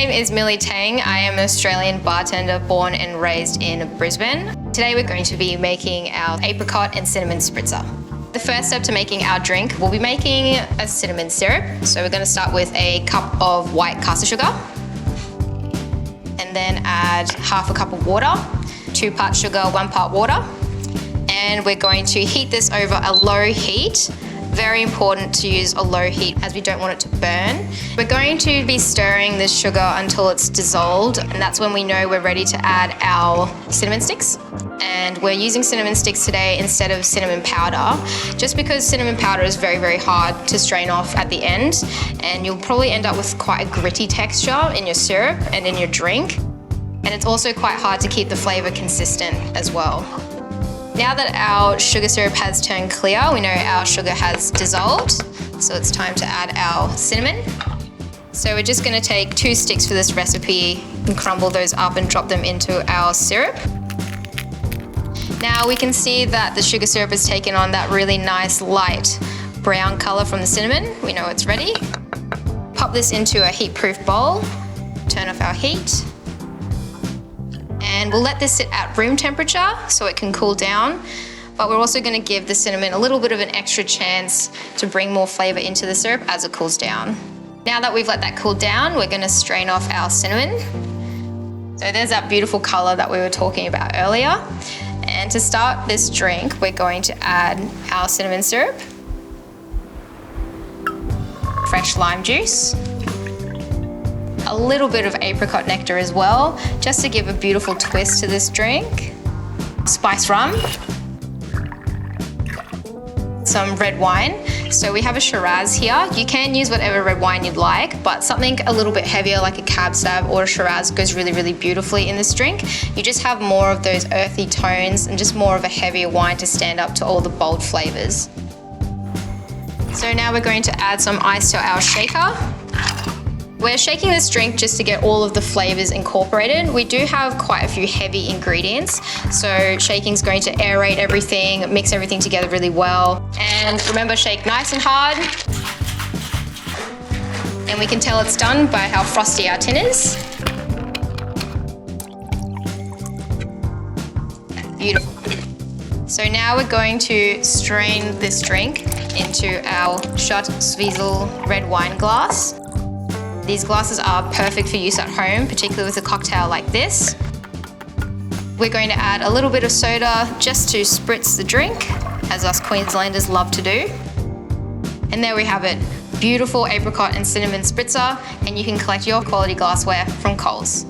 name is Millie Tang. I am an Australian bartender born and raised in Brisbane. Today we're going to be making our apricot and cinnamon spritzer. The first step to making our drink, we'll be making a cinnamon syrup. So we're going to start with a cup of white caster sugar and then add half a cup of water, 2 parts sugar, 1 part water. And we're going to heat this over a low heat. Very important to use a low heat as we don't want it to burn. We're going to be stirring this sugar until it's dissolved, and that's when we know we're ready to add our cinnamon sticks. And we're using cinnamon sticks today instead of cinnamon powder, just because cinnamon powder is very, very hard to strain off at the end, and you'll probably end up with quite a gritty texture in your syrup and in your drink. And it's also quite hard to keep the flavour consistent as well. Now that our sugar syrup has turned clear, we know our sugar has dissolved, so it's time to add our cinnamon. So we're just going to take 2 sticks for this recipe and crumble those up and drop them into our syrup. Now we can see that the sugar syrup has taken on that really nice light brown colour from the cinnamon. We know it's ready. Pop this into a heat-proof bowl, turn off our heat. And we'll let this sit at room temperature so it can cool down, but we're also going to give the cinnamon a little bit of an extra chance to bring more flavour into the syrup as it cools down. Now that we've let that cool down, we're going to strain off our cinnamon. So there's that beautiful colour that we were talking about earlier. And to start this drink, we're going to add our cinnamon syrup, fresh lime juice, a little bit of apricot nectar as well, just to give a beautiful twist to this drink. Spiced rum, some red wine. So we have a Shiraz here. You can use whatever red wine you'd like, but something a little bit heavier like a Cab Sav or a Shiraz goes really, really beautifully in this drink. You just have more of those earthy tones and just more of a heavier wine to stand up to all the bold flavours. So now we're going to add some ice to our shaker. We're shaking this drink just to get all of the flavours incorporated. We do have quite a few heavy ingredients, so shaking's going to aerate everything, mix everything together really well. And remember, shake nice and hard. And we can tell it's done by how frosty our tin is. Beautiful. So now we're going to strain this drink into our Schott Zwiesel red wine glass. These glasses are perfect for use at home, particularly with a cocktail like this. We're going to add a little bit of soda just to spritz the drink, as us Queenslanders love to do. And there we have it, beautiful apricot and cinnamon spritzer, and you can collect your quality glassware from Coles.